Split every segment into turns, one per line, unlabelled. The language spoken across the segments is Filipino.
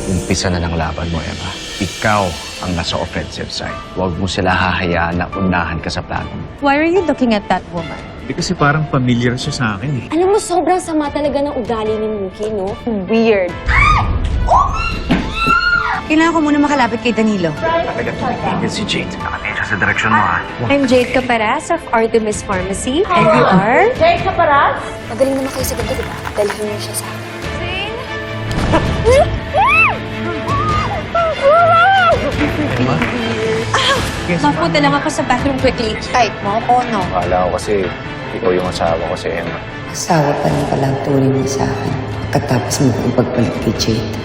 Umpisa na ng laban mo, Emma. Ikaw ang nasa offensive side. Huwag mo sila hahayaan na unahan ka sa plano.
Why are you looking at that woman?
Kasi parang familiar siya sa akin eh.
Alam mo, sobrang sama talaga ng ugali ni Muki, no?
Weird.
Kailangan ko muna makalapit kay Danilo.
Talaga tumigil si Jade. Nakatingin siya sa direksyon mo, ha?
I'm Jade Caparas of Artemis Pharmacy. And you are?
Magaling naman kayo sa ganito, di ba? Dalhin niyo siya sa akin.
Mapunta lang ako sa bathroom quickly.
Type mo o no?
Akala ko kasi ikaw yung asawa ko si Emma.
Asawa pa rin pala ang tuloy mo sa akin. Pagkatapos mo kong pagbalik kay Jade.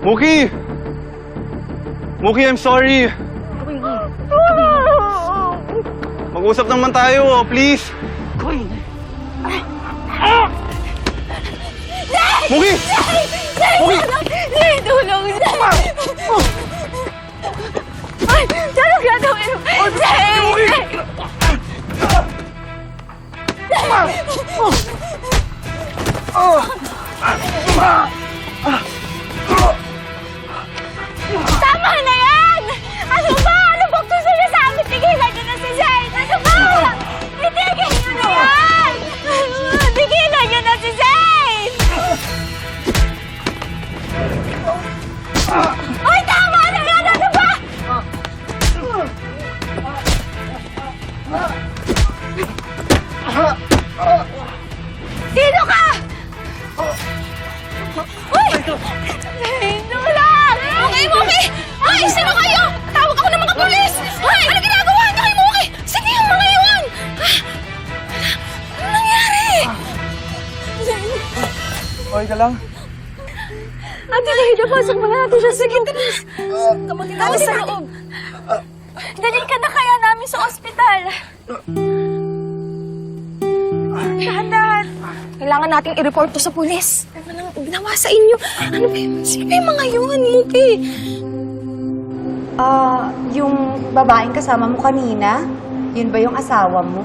Muki! Muki, I'm sorry. Mag-usap naman tayo, please. Muki! Muki!
Zay, tulong! Zay! Ay, ano gagawin mo? Zay! Tama na yan! Ano ba? Ano bang gusto niya sa amin? Tigilan niyo na si Zayn! Ano ba? Itigil niyo na yan! Tigilan niyo na si Zayn! Ay, tama na yan! Ano ba? Sino ka? Uy! Zayn, tulong! Muki! Ay, sino kayo? Tawag ako ng mga polis! Ay, ano ginagawa niyo kay Muki? Sino yung mga yun? Ano nangyari?
Okay ka lang?
Ate Maida, pasok mo natin siya. Sige, Denise. Kamutin natin sa loob. Dalhin ka na kaya namin sa ospital. Dahan-dahan. Kailangan nating i-report to sa pulis. Ano lang ginawa sa inyo? Ano ba yun? Sino ba yung mga yun, Muki?
Yung babaeng kasama mo kanina, yun ba yung asawa mo?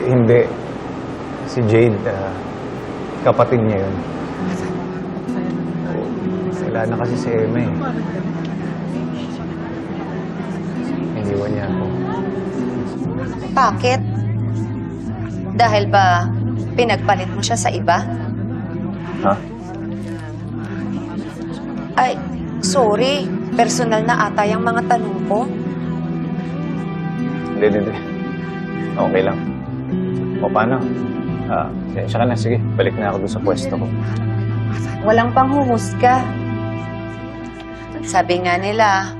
Hindi. Si Jade, kapatid niya yun. Wala na kasi si Emma eh. Iniwan niya ako.
Bakit? Dahil ba pinagpalit mo siya sa iba?
Ha?
Ay, sorry. Personal na ata yung mga tanong ko.
Hindi. Okay lang. O paano? Sensya ka na. Sige, balik na ako doon sa pwesto ko.
Walang panghuhusga. Sabi nga nila,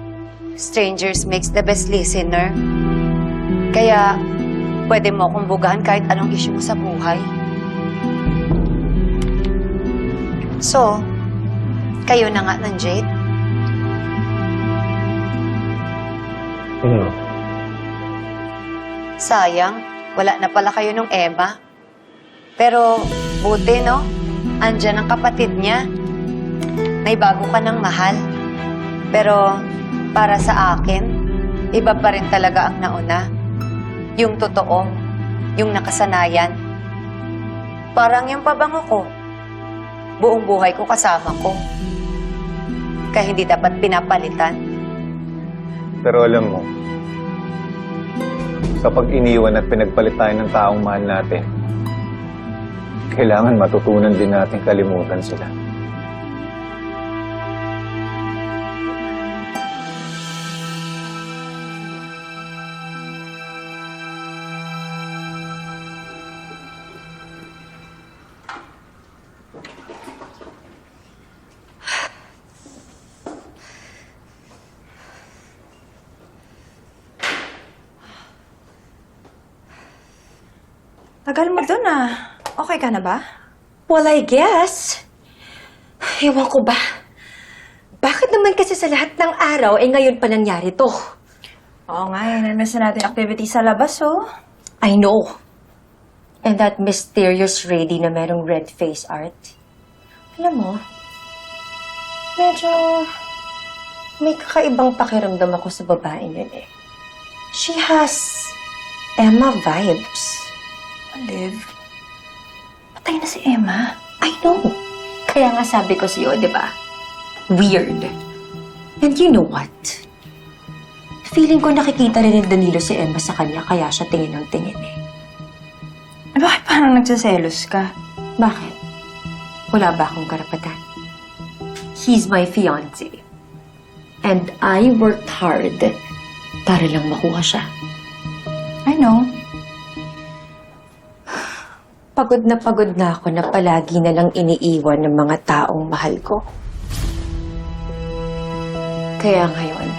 strangers makes the best listener. Kaya, pwede mo akong bugahan kahit anong issue mo sa buhay. So, kayo na nga ng Jade. Sayang, wala na pala kayo nung Emma. Pero, buti, no? Andyan ang kapatid niya. May bago ka ng mahal. Pero, para sa akin, iba pa rin talaga ang nauna. Yung totoo, yung nakasanayan. Parang yung pabango ko. Buong buhay ko kasama ko. Kaya hindi dapat pinapalitan.
Pero alam mo, kapag iniwan at pinagpalit tayo ng taong mahal natin, kailangan matutunan din natin kalimutan sila.
Tagal mo dun ah. Okay ka na ba?
Well, I guess. Ewan ko ba? Bakit naman kasi sa lahat ng araw, ngayon pa nangyari to?
Oo nga, namiss na natin activity sa labas, oh.
I know. And that mysterious lady na merong red face art. Alam mo, medyo may kakaibang pakiramdam ako sa babae yun eh. She has Emma vibes.
Olive, patay na si Emma.
I know. Kaya nga sabi ko sa'yo, di ba? Weird. And you know what? Feeling ko nakikita rin ni Danilo si Emma sa kanya, kaya siya tingin ng tingin eh.
Bakit parang nagsaselos ka?
Bakit? Wala ba akong karapatan? He's my fiancé. And I worked hard para lang makuha siya.
I know.
Pagod na ako na palagi na lang iniiwan ng mga taong mahal ko. Kaya ngayon,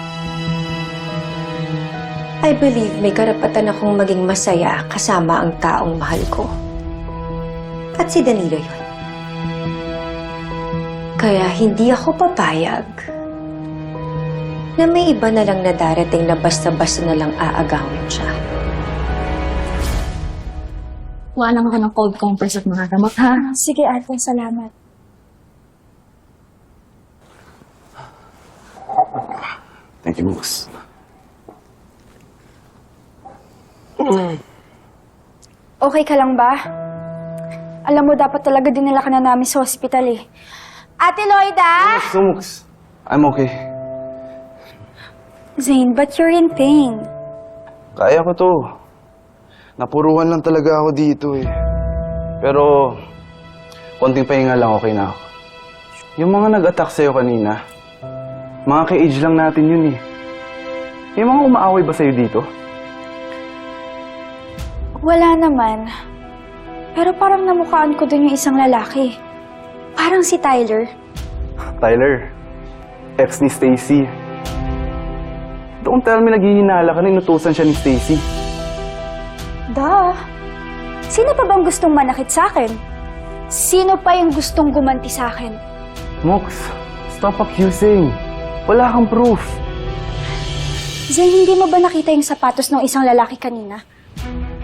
I believe may karapatan akong maging masaya kasama ang taong mahal ko. At si Danilo yun. Kaya hindi ako papayag na may iba na lang na darating na basta-basta na lang aagawin siya.
Kuha lang ako ng cold compress at mga gamot, ha?
Sige, ate. Salamat.
Thank you, Mooks.
Okay ka lang ba? Alam mo, dapat talaga dinala ka na namin sa hospital eh. Ate Loida!
So, Mooks, I'm okay.
Zane, but you're in pain.
Kaya ko to. Napuruhan lang talaga ako dito eh. Pero, konting pahinga lang okay na ako. Yung mga nag-attack sa'yo kanina, mga ka-age lang natin yun eh. Yung mga umaaway ba sa'yo dito?
Wala naman. Pero parang namukhaan ko dun yung isang lalaki. Parang si Tyler.
Tyler, ex ni Stacy. Don't tell me naghihinala ka na inutusan siya ni Stacy.
Duh. Sino pa bang gustong manakit sa akin? Sino pa yung gustong gumanti sa akin?
Mox, stop accusing. Wala kang proof.
Zane, hindi mo ba nakita yung sapatos ng isang lalaki kanina?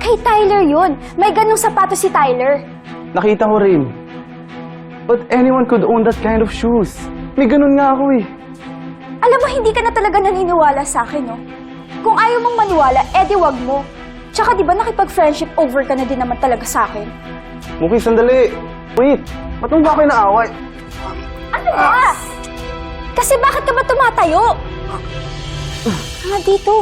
Kay Tyler yun. May ganong sapatos si Tyler.
Nakita ko rin. But anyone could own that kind of shoes. May ganun nga ako eh.
Alam mo, hindi ka na talaga naniniwala sa akin, no? Kung ayaw mong maniwala, edi wag mo. Tsaka di ba nakipag-friendship over ka na din naman talaga sa akin?
Muki, sandali. Wait, ba't mo ba kayo naaway?
Ano ba? Kasi bakit ka ba tumatayo? Nga dito.